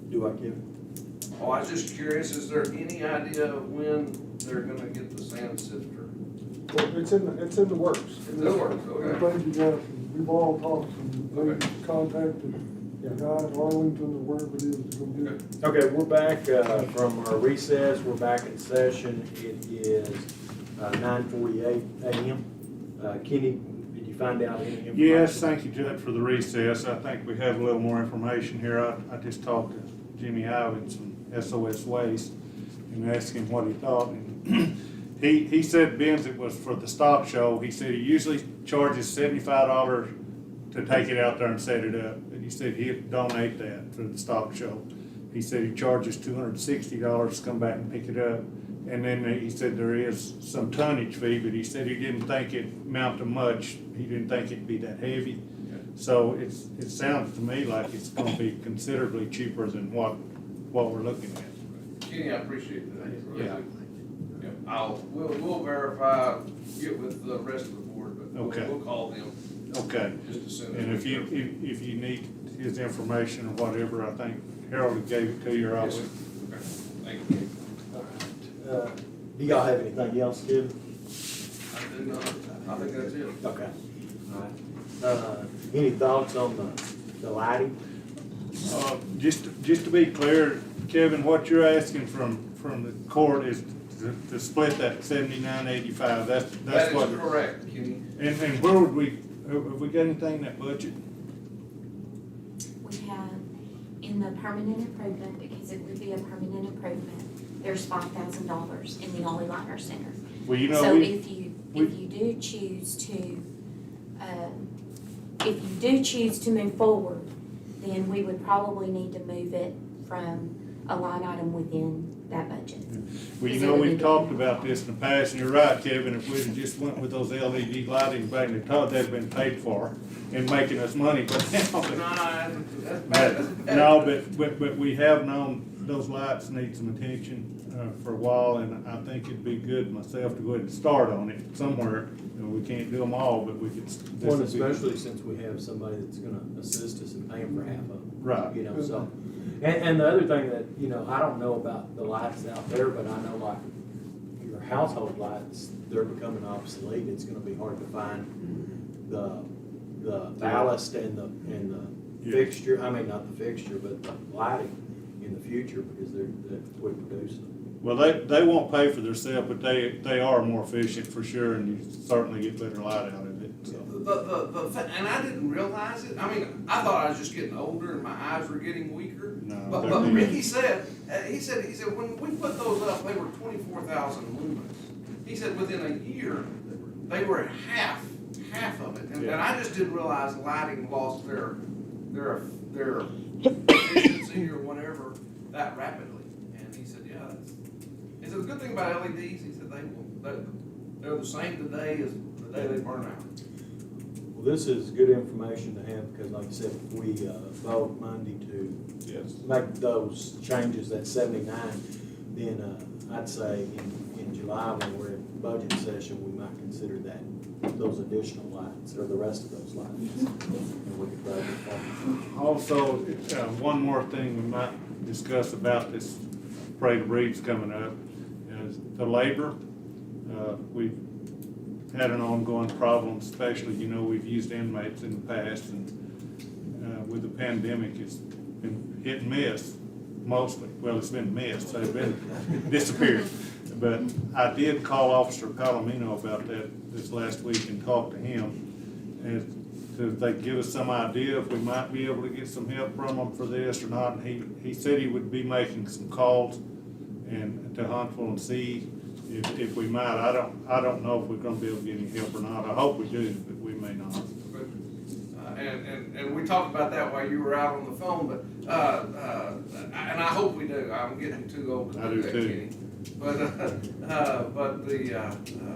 Do I, Kevin? Oh, I was just curious, is there any idea of when they're gonna get the sand sifter? Well, it's in the works. It's in the works, okay. I think you guys, we've all talked, and Okay. they contacted the guy in Arlington or wherever it is, to go get it. Okay, we're back from our recess. We're back in session. It is 9:48 a.m. Kenny, did you find out any information? Yes, thank you, Judge, for the recess. I think we have a little more information here. I just talked to Jimmy Ivins from SOS Waste and asked him what he thought. And he said, Benz, it was for the stock show. He said he usually charges $75 to take it out there and set it up. And he said he'd donate that for the stock show. He said he charges $260 to come back and pick it up. And then he said there is some tonnage fee, but he said he didn't think it amount to much. He didn't think it'd be that heavy. So it sounds to me like it's gonna be considerably cheaper than what we're looking at. Kenny, I appreciate that. Yeah. We'll verify, get with the rest of the board, but Okay. we'll call them Okay. just as soon as. And if we you, can. if you need his information or whatever, I think Harold gave it to you, or I Yes, sir. would. Okay. Thank you. All right. Do y'all have anything else, Kevin? I did not, I think that's it. Okay. All right. Any thoughts on the lighting? Just to be clear, Kevin, what you're asking from the court is to split that 7985. That's That what. is correct, Kenny. And where would have we got anything in that budget? We have in the permanent improvement, because it would be a permanent improvement, there's $5,000 in the Ollie Liner Center. Well, you know, So we, if you do choose to move forward, then we would probably need to move it from a line item within that budget. well, you know, we've talked about this in the past, and you're right, Kevin, if we'd have just went with those LED lighting back in the top, that'd been paid for and making us money, but now. That's bad. No, but we have known those lights need some attention for a while, and I think it'd be good myself to go ahead and start on it somewhere. You know, we can't do them all, but we could. One, especially since we have somebody that's gonna assist us in paying for half of it. Right. You know, so, and the other thing that, you know, I don't know about the lights out there, but I know like your household lights, they're becoming obsolete. It's gonna be hard to find the ballast and the fixture, I mean, not the fixture, but the lighting in the future, because they're quick producing. Well, they won't pay for themselves, but they are more efficient for sure, and you certainly get better light out of it, so. And I didn't realize it. I mean, I thought I was just getting older and my eyes were getting weaker. No, But they're good. Ricky said, he said when we put those up, they were 24,000 lumens. He said within a year, they were at half of it. And I just didn't realize lighting lost their efficiency or whatever that rapidly. And he said, yeah, he said the good thing about LEDs, he said they're the same today as the day they burn out. Well, this is good information to have, because like I said, if we vote Monday to Yes. make those changes, that 79, then I'd say in July, when we're in budget session, we might consider those additional lights, or the rest of those lights. And we could budget for them. Also, one more thing we might discuss about this parade of reeds coming up is the labor. We've had an ongoing problem, especially, you know, we've used inmates in the past, and with the pandemic, it's been hit and miss mostly. Well, it's been missed, they've been disappeared. But I did call Officer Palomino about that this last week and talk to him, and they give us some idea if we might be able to get some help from them for this or not. And he said he would be making some calls and to Huntsville and see if we might. I don't know if we're going to be able to get any help or not. I hope we do, but we may not. And we talked about that while you were out on the phone, but and I hope we do. I'm getting too old to do that, Kenny. But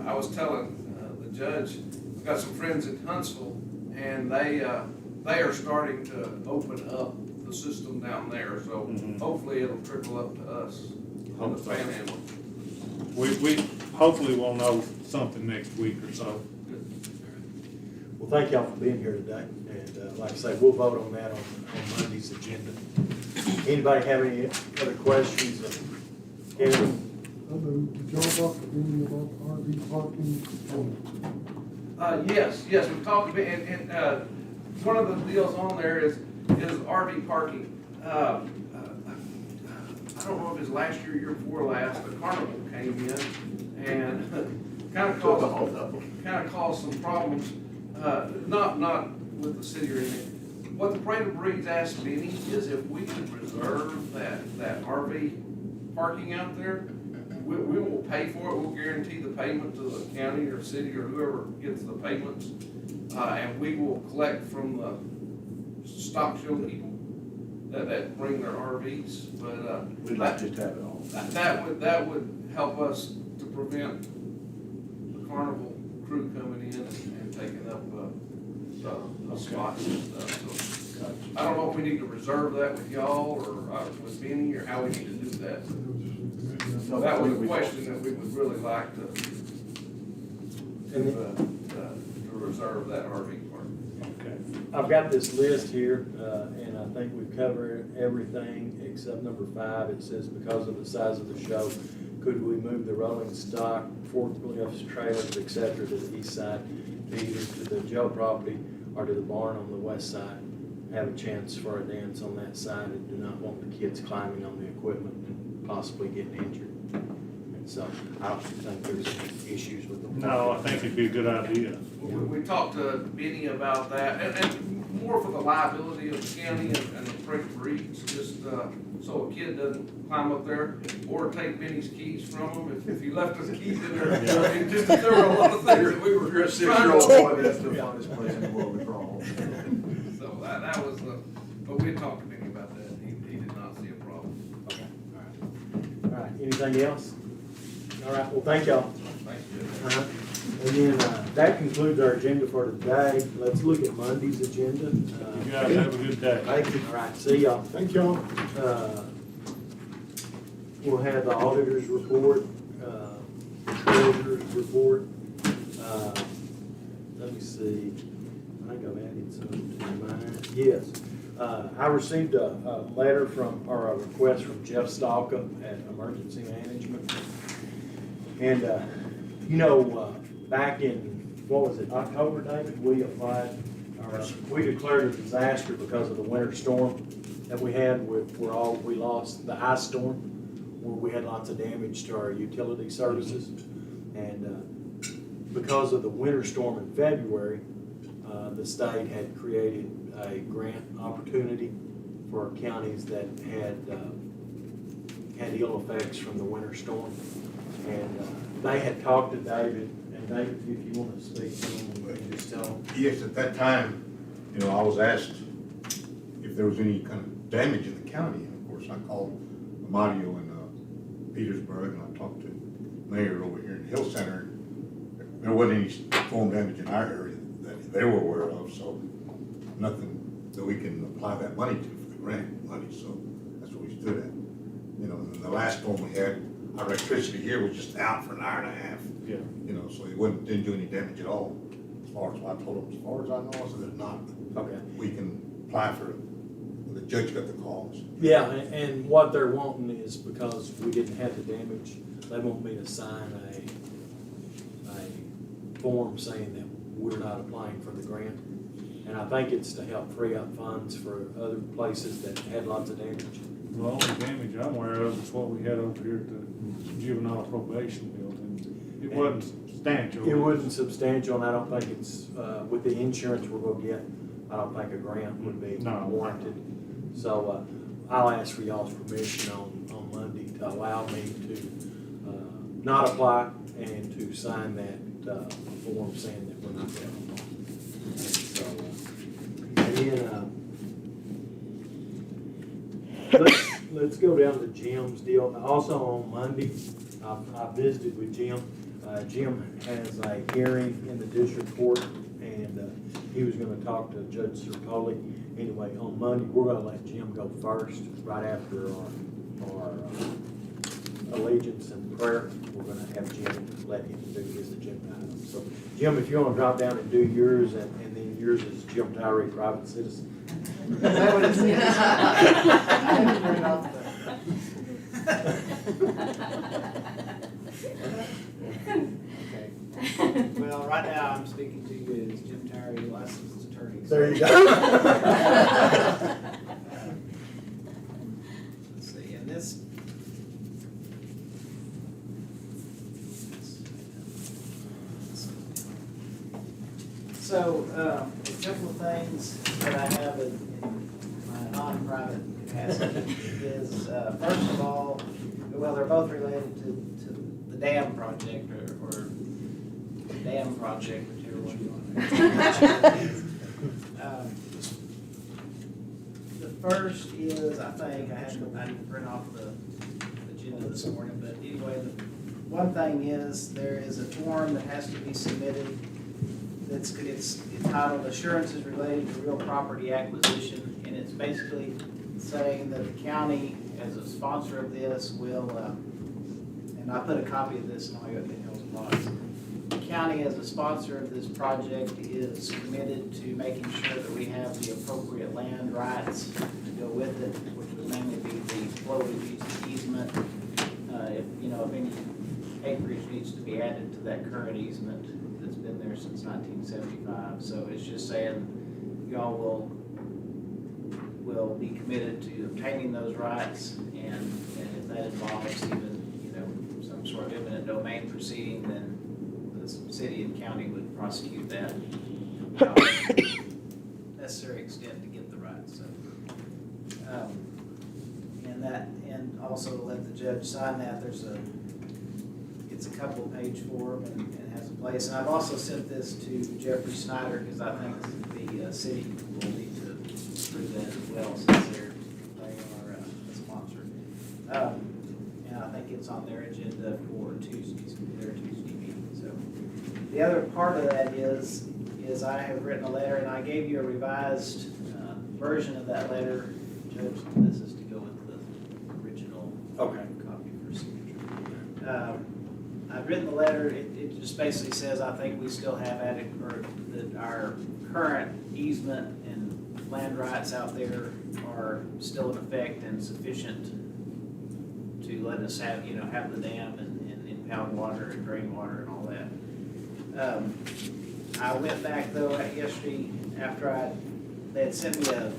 I was telling the judge, I've got some friends in Huntsville, and they are starting to open up the system down there. So hopefully it'll trickle up to us on the Panhandle. We hopefully will know something next week or so. Well, thank y'all for being here today, and like I say, we'll vote on that on Monday's agenda. Anybody have any other questions of Kevin? Did y'all talk to me about the RV parking? Yes, we've talked about, and one of the deals on there is RV parking. I don't know if it was last year, year before last, the carnival came in and kind of caused some problems, not with the city or anything. What the Parade of Breeds asked Benny is if we could reserve that RV parking out there, we will pay for it, we'll guarantee the payment to the county or city or whoever gets the payments, and we will collect from the stock show people that bring their RVs, but, We'd like to just have it all. that would help us to prevent the carnival crew coming in and taking up, the spots and stuff, so. I don't know if we need to reserve that with y'all or with Benny or how we need to do that. So that was a question that we would really like to reserve that RV park. Okay. I've got this list here, and I think we've covered everything except number 5. It says, because of the size of the show, could we move the rolling stock, forklifts, trailers, et cetera, to the east side, either to the jail property or to the barn on the west side? Have a chance for a dance on that side and do not want the kids climbing on the equipment and possibly getting injured. And so I don't think there's any issues with them. No, I think it'd be a good idea. We talked to Benny about that, and more for the liability of the county and the Parade of Breeds, just so a kid doesn't climb up there or take Benny's keys from him if he left his keys in there. I mean, just there were a lot of things that we were You're a trying 6-year-old to. boy, that's the funnest place in the world to crawl. So that was but we talked to Benny about that. He did not see a problem. Okay, all right. Anything else? All right, well, thank y'all. Thank you. And then that concludes our agenda for today. Let's look at Monday's agenda. You guys have a good day. Thank you. All right, see y'all. Thank y'all. We'll have the auditor's report, treasurer's report. Let me see. I think I've added something to mine. Yes. I received a letter from, or a request from Jeff Stalka at Emergency Management. And, back in, what was it, October, David, we applied, we declared a disaster because of the winter storm that we had we lost the ice storm, where we had lots of damage to our utility services. And because of the winter storm in February, the state had created a grant opportunity for counties that had ill effects from the winter storm. And they had talked to David, and David, if you want to speak to him, you can just tell him. Yes, at that time, I was asked if there was any kind of damage in the county. And of course, I called Mario in Petersburg, and I talked to the mayor over here in Hill Center. There wasn't any storm damage in our area that they were aware of, so nothing that we can apply that money to for the grant money. So that's what we stood at. And the last storm we had, our electricity here was just out for an hour and a half. Yeah. So it didn't do any damage at all. As far as I told them, as far as I know, I said, there's not. Okay. We can apply for it. The judge got the calls. Yeah, and what they're wanting is, because we didn't have the damage, they want me to sign a form saying that we're not applying for the grant. And I think it's to help free up funds for other places that had lots of damage. The only damage I'm aware of is what we had over here at the juvenile probation building. It wasn't substantial. It wasn't substantial, and I don't think it's, with the insurance we're gonna get, I don't think a grant would be warranted. So, I'll ask for y'all's permission on Monday to allow me to, not apply and to sign that, form saying that we're not going on. So, and then, let's go down to Jim's deal. Also on Monday, I visited with Jim. Jim has a hearing in the district court, and he was gonna talk to Judge Serpoli. Anyway, on Monday, we're gonna let Jim go first, right after our allegiance and prayer. We're gonna have Jim, let him do his agenda item. So, Jim, if you wanna drop down and do yours, and then yours is Jim Tyree, private citizen. Is that what it says? I had to turn off Okay. Well, right now, I'm speaking to you as Jim Tyree, licensed attorney. There you go. Let's see, and this. So, a couple of things that I have in my non-private capacity is, first of all, well, they're both related to the dam project, or the dam project, whichever one you want. The first is, I think, I didn't print off the agenda this morning, but anyway, the one thing is, there is a form that has to be submitted it's entitled Assurances Related to Real Property Acquisition, and it's basically saying that the county, as a sponsor of this, will, and I put a copy of this in all your Hale's box. The county, as a sponsor of this project, is committed to making sure that we have the appropriate land rights to go with it, which would mainly be the floating easement. If any acreage needs to be added to that current easement that's been there since 1975. So it's just saying y'all will be committed to obtaining those rights, and if that involves even, some sort of eminent domain proceeding, then the city and county would prosecute that to the necessary extent to get the rights. So, and also to let the judge sign that, it's a couple page form and has a place. And I've also sent this to Jeffrey Snyder, because I think the city will need to approve that as well, since they are a sponsor. And I think it's on their agenda for their Tuesday meeting. So the other part of that is I have written a letter, and I gave you a revised version of that letter, Judge. This is to go with the original copy for signature. I've written the letter. It just basically says, I think we still have that our current easement and land rights out there are still in effect and sufficient to let us have the dam and impound water and drain water and all that. I went back though yesterday after they had sent me a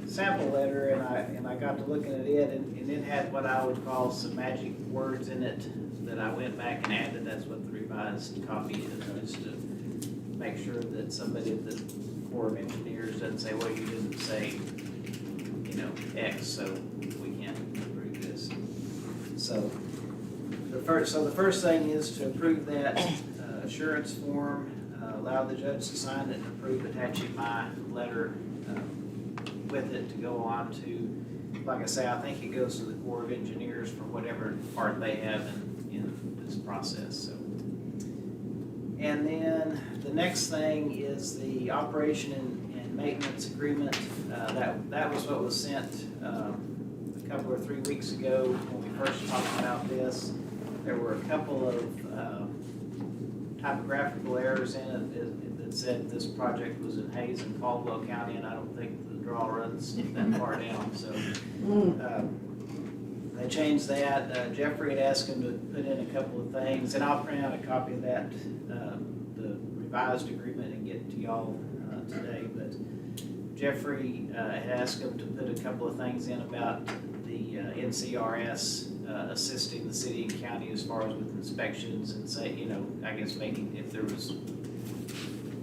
sample letter, and I got to looking at it, and it had what I would call some magic words in it that I went back and added. That's what the revised copy is, just to make sure that somebody at the Corps of Engineers doesn't say, well, you didn't say, X, so we can't approve this. So the first thing is to approve that assurance form, allow the judge to sign it, and approve attaching my letter with it to go on to, like I say, I think it goes to the Corps of Engineers for whatever part they have in this process. So, and then the next thing is the operation and maintenance agreement. That was what was sent a couple or 3 weeks ago when we first talked about this. There were a couple of typographical errors in it that said this project was in Hayes and Caldwell County, and I don't think the draw runs that far down. So they changed that. Jeffrey had asked him to put in a couple of things, and I'll print out a copy of that, the revised agreement, and get to y'all today. But Jeffrey had asked him to put a couple of things in about the NCRS assisting the city and county as far as with inspections, and say, I guess making, if there was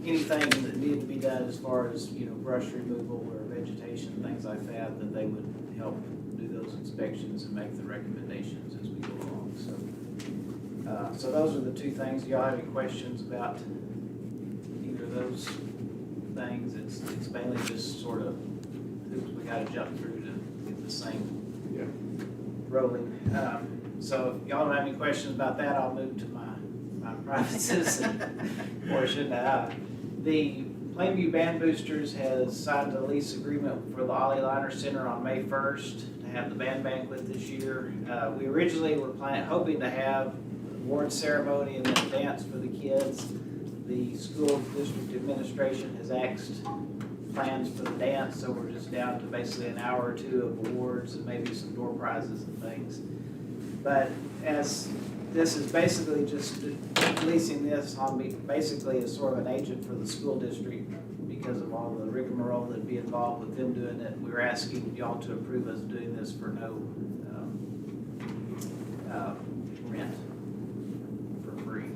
anything that needed to be done as far as, brush removal or vegetation, things like that, that they would help do those inspections and make the recommendations as we go along. So those are the two things. Do y'all have any questions about either of those things? It's mainly just sort of hoops we gotta jump through to get this thing rolling. So if y'all don't have any questions about that, I'll move to my private citizen portion. Plainview Band Boosters has signed a lease agreement for the Ollie Liner Center on May 1st to have the band banquet this year. We originally were hoping to have award ceremony and then dance for the kids. The school district administration has axed plans for the dance, so we're just down to basically an hour or two of awards and maybe some door prizes and things. But as this is basically just leasing this on me, basically as sort of an agent for the school district because of all the rigmarole that'd be involved with them doing it. We're asking y'all to approve us doing this for no rent, for free.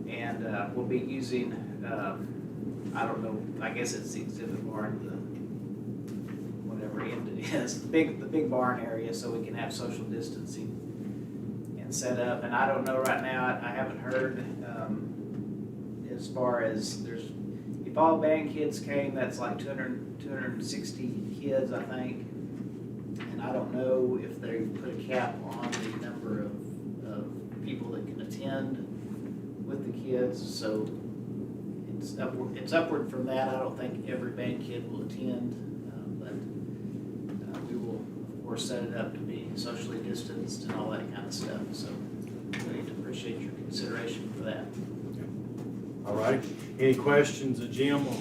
And we'll be using, I don't know, I guess it's the exhibit barn, whatever end it is, the big barn area, so we can have social distancing and set up. And I don't know right now, I haven't heard as far as if all band kids came, that's like 260 kids, I think. And I don't know if they put a cap on the number of people that can attend with the kids, so it's upward from that. I don't think every band kid will attend, but we will, of course, set it up to be socially distanced and all that kind of stuff. So we appreciate your consideration for that. All right. Any questions of Jim on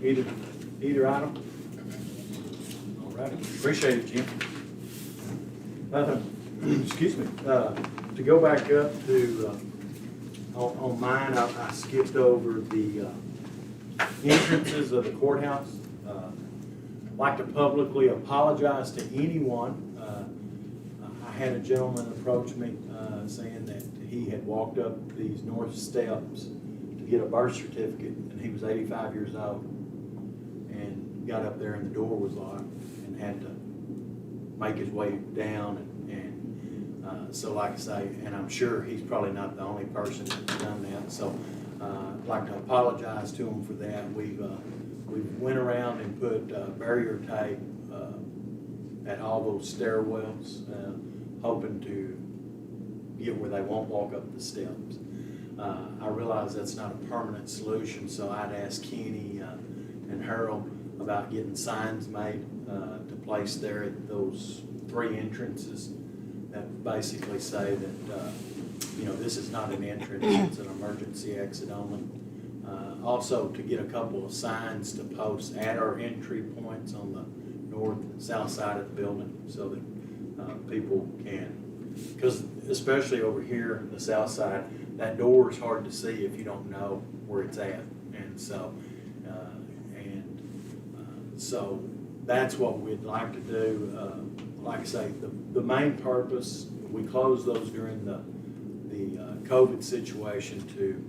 either item? All right. Appreciate it, Jim. Excuse me. To go back up to on mine, I skipped over the entrances of the courthouse. I'd like to publicly apologize to anyone. I had a gentleman approach me saying that he had walked up these north steps to get a birth certificate, and he was 85 years old, and got up there and the door was locked and had to make his way down. So like I say, and I'm sure he's probably not the only person that's done that, so I'd like to apologize to him for that. We've went around and put barrier tape at all those stairwells, hoping to get where they won't walk up the steps. I realize that's not a permanent solution, so I'd ask Kenny and Hale about getting signs made to place there at those 3 entrances that basically say that, this is not an entrance, it's an emergency exit only. Also, to get a couple of signs to post at our entry points on the north and south side of the building so that people can, because especially over here, the south side, that door is hard to see if you don't know where it's at. And so, so that's what we'd like to do. Like I say, the main purpose, we closed those during the COVID situation to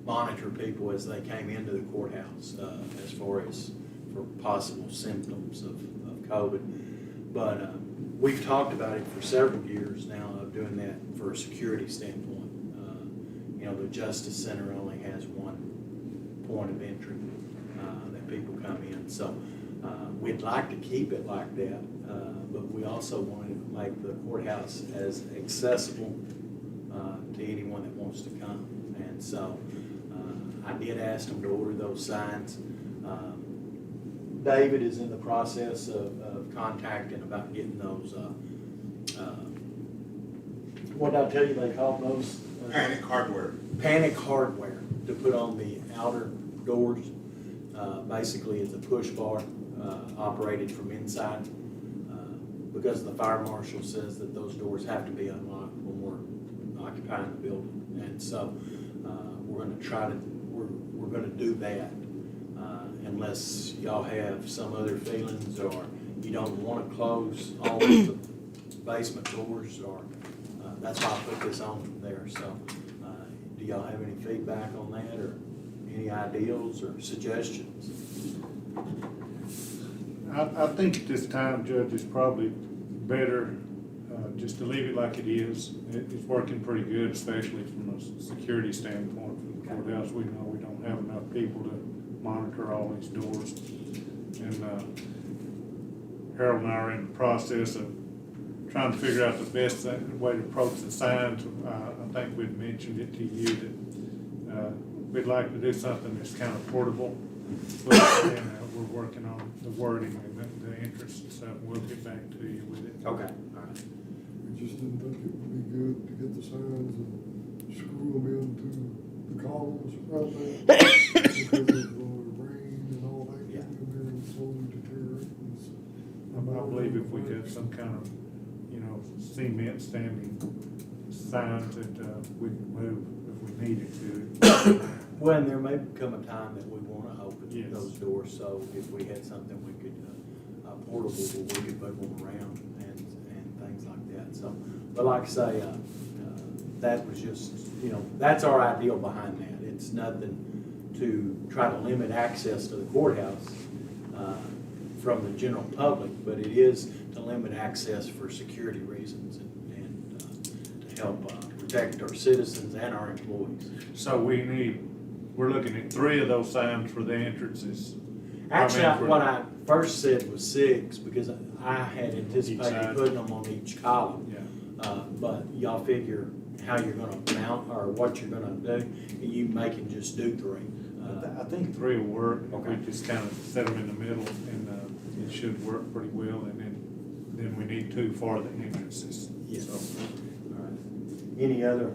monitor people as they came into the courthouse as far as for possible symptoms of COVID. But we've talked about it for several years now of doing that for a security standpoint. The Justice Center only has one point of entry that people come in. So we'd like to keep it like that. But we also wanted to make the courthouse as accessible to anyone that wants to come. And so I did ask them to order those signs. David is in the process of contacting about getting those, what did I tell you they called those? Panic hardware. Panic hardware to put on the outer doors. Basically, it's a push bar operated from inside. Because the fire marshal says that those doors have to be unlocked when we're occupying the building. And so we're going to do that unless y'all have some other feelings or you don't want to close all of the basement doors, or that's why I put this on there. So do y'all have any feedback on that, or any ideals or suggestions? I think at this time, Judge, it's probably better just to leave it like it is. It's working pretty good, especially from a security standpoint for the courthouse. We know we don't have enough people to monitor all these doors. And Harold and I are in the process of trying to figure out the best way to approach the signs. I think we'd mentioned it to you that we'd like to do something that's kind of portable. But, we're working on the wording and the entrance and stuff. We'll get back to you with it. Okay, all right. We just didn't think it would be good to get the signs and screw them into the columns right there. Because of rain and all that, Yeah. and then slowly deteriorating. I believe if we got some kind of, cement standing signs that, we could move if we needed to. Well, and there may come a time that we wanna open Yes. those doors, so if we had something we could, portable, where we could move them around and things like that, so. But like I say, that was just, that's our ideal behind that. It's nothing to try to limit access to the courthouse, from the general public, but it is to limit access for security reasons and to help, protect our citizens and our employees. So we're looking at 3 of those signs for the entrances. Actually, I mean, for- what I first said was 6, because I had Each anticipated side. putting them on each column. Yeah. But y'all figure how you're gonna mount, or what you're gonna do, and you making just do 3. I think 3 will work. Okay. We just kind of set them in the middle and, it should work pretty well. And then we need 2 for the entrances. Yes. So, All right. Any other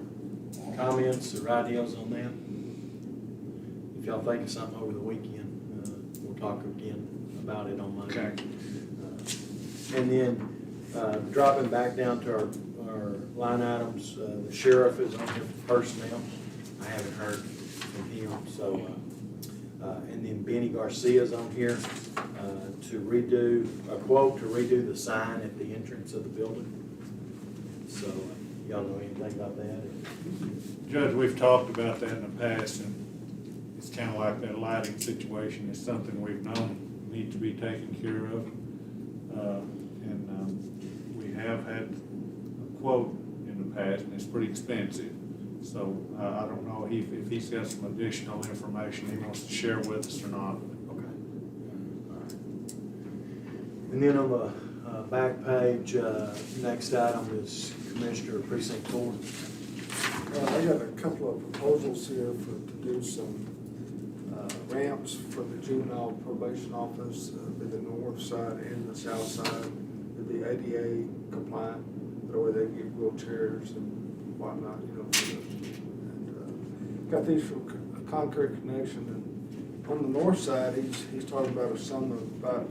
comments or ideas on that? If y'all think of something over the weekend, we'll talk again about it on Monday. Okay. And then, dropping back down to our line items, the sheriff is on here for personnel. I haven't heard from him, so, and then Benny Garcia's on here, to redo, a quote to redo the sign at the entrance of the building. So, y'all know anything about that? Judge, we've talked about that in the past, and it's kind of like that lighting situation. It's something we've known needs to be taken care of. We have had a quote in the past, and it's pretty expensive. So I don't know if he's got some additional information he wants to share with us or not. Okay. All right. And then on the back page, next item is Commissioner Precinct 4. I got a couple of proposals here to do some ramps for the juvenile probation office, in the north side and the south side. It'd be ADA compliant, that way they can get wheelchairs and whatnot, got these from Concrete Connection, and on the north side, he's talking about a sum of about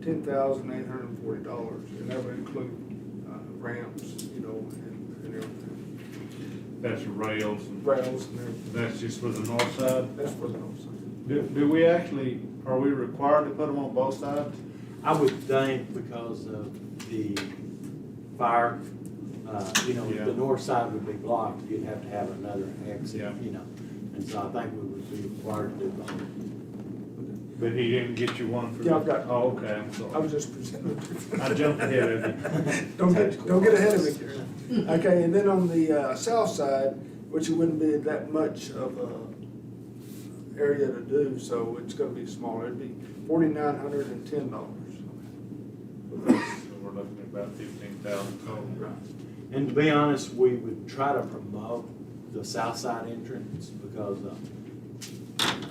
$10,840, and that would include ramps, and everything, That's rails, and rails and everything. that's just for the north side. That's for the north side. Do we actually, are we required to put them on both sides? I would think because of the fire, Yeah. the north side would be blocked, you'd have to have another exit, Yeah. And so I think we would be required to do both. But he didn't get you one for. Yeah, I've got- Oh, okay, I'm I sorry. was just presenting. I jumped ahead of you. Don't get ahead of me, Gary. Okay, and then on the south side, which it wouldn't be that much of a area to do, so it's gonna be smaller, it'd be $4,910. So we're looking at about 15,000 total. And to be honest, we would try to promote the south side entrance because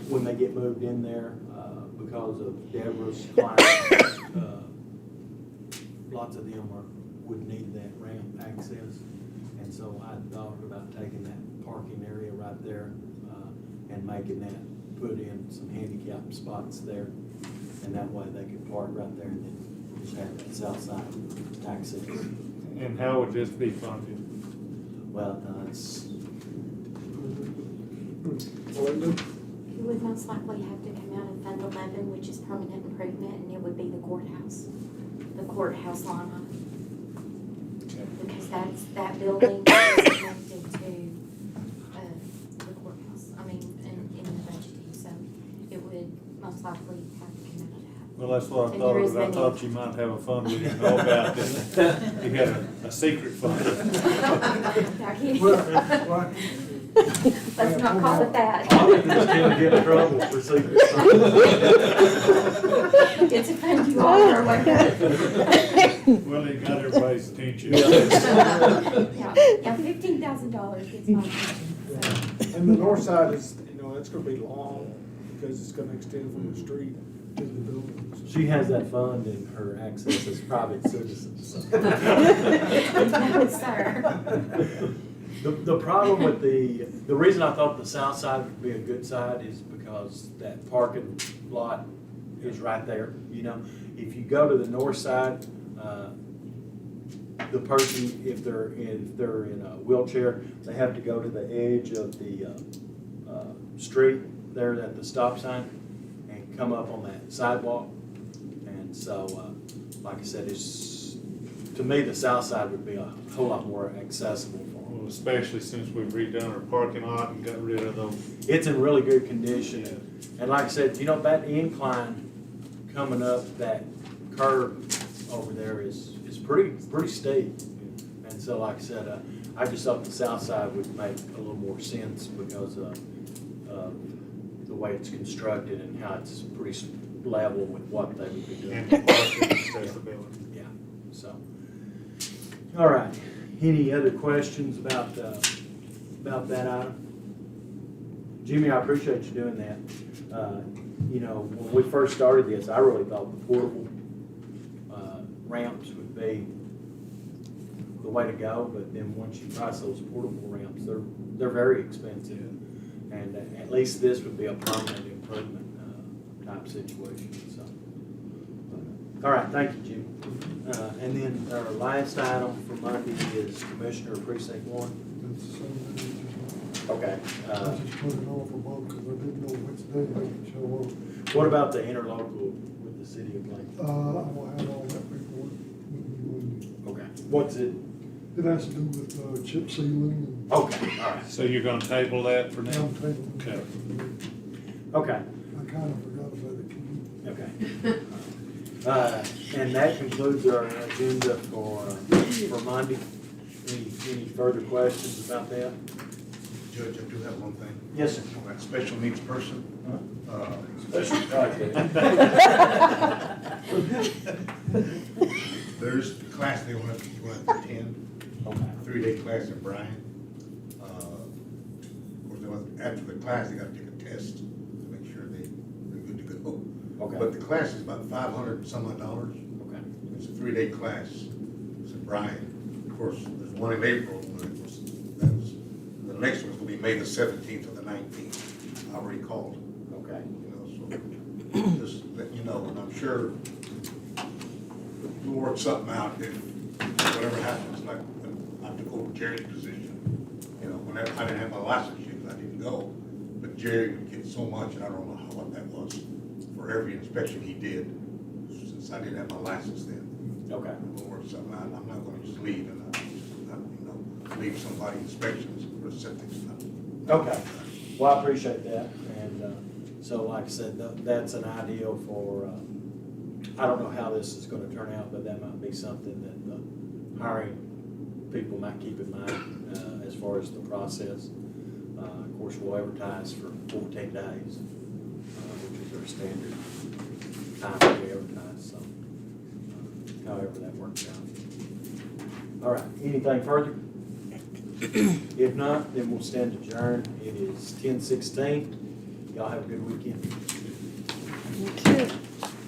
when they get moved in there, because of Deborah's clients, lots of them would need that ramp access. And so I thought about taking that parking area right there and making that, put in some handicap spots there. And that way they could park right there and then just have that south side access. And how would this be funded? Well, it's, You would most likely have to come out of Fund 11, which is permanent improvement, and it would be the courthouse line item. Because that building is connected to the courthouse, in the budgeting, so it would most likely have to come out of that. Well, that's what I And thought, there is but I many. thought you might have a fund we didn't know about, that you had a secret fund. Let's not call it that. auditors can get in trouble for secret. It's a fund you all are aware of. Well, it got everybody's attention. Yeah, $15,000 gets my attention, so. And the north side is, it's gonna be long, because it's gonna extend from the street to the buildings. She has that fund in her access as private citizens. so. No, sir. The problem with the reason I thought the south side would be a good side is because that parking lot is right there, you know. If you go to the north side, the person, if they're in a wheelchair, they have to go to the edge of the street there at the stop sign and come up on that sidewalk. And so, like I said, to me, the south side would be a whole lot more accessible for them. Well, especially since we've redone our parking lot and got rid of those. It's in really good condition. And like I said, you know, that incline coming up that curve over there is pretty steep. And so, like I said, I just thought the south side would make a little more sense because of the way it's constructed and how it's pretty level with what they would be doing. And parking accessibility. Yeah, so. All right, any other questions about that item? Jimmy, I appreciate you doing that. You know, when we first started this, I really thought the portable ramps would be the way to go, but then once you price those portable ramps, they're very expensive. And at least this would be a permanent improvement type situation, so. All right, thank you, Jimmy. And then our last item for Monday is Commissioner Precinct 1. It's the same thing. Okay. I just put it on for both, because I didn't know which day they could show up. What about the interlocal with the city of Lincoln? I will have all that paperwork with me Monday. Okay. What's it? It has to do with chip sealing and. Okay, all right. So you're gonna table that for now? I'm tabling Okay. that. Okay, I kind of forgot about it. okay. And that concludes our agenda for Monday. Any further questions about that? Judge, I do have one thing. Yes, sir. On that special needs person. Special project. There's the class they want to attend, Okay. 3-day class in Bryan. Of course, after the class, they got to take a test to make sure they're good to go. Okay. But the class is about $500 and some odd dollars. Okay. It's a 3-day class. It's in Bryan. Of course, there's one in April. The next one's gonna be May the 17th or the 19th. I already called. Okay. You know, so just let you know, and I'm sure we'll work something out if whatever happens, like I took over Jerry's position. You know, whenever I didn't have my license yet, I didn't go, but Jerry would get so much, and I don't know what that was, for every inspection he did, since I didn't have my license then. Okay. We'll work something out. I'm not gonna just leave and, leave somebody inspections for septic stuff. Okay. Well, I appreciate that. And so, like I said, that's an ideal for, I don't know how this is going to turn out, but that might be something that the hiring people might keep in mind as far as the process. Of course, we'll advertise for 14 days, which is our standard time that we advertise. So, however that works out. All right. Anything further? If not, then we'll stand adjourned. It is 10:16. Y'all have a good weekend. Okay.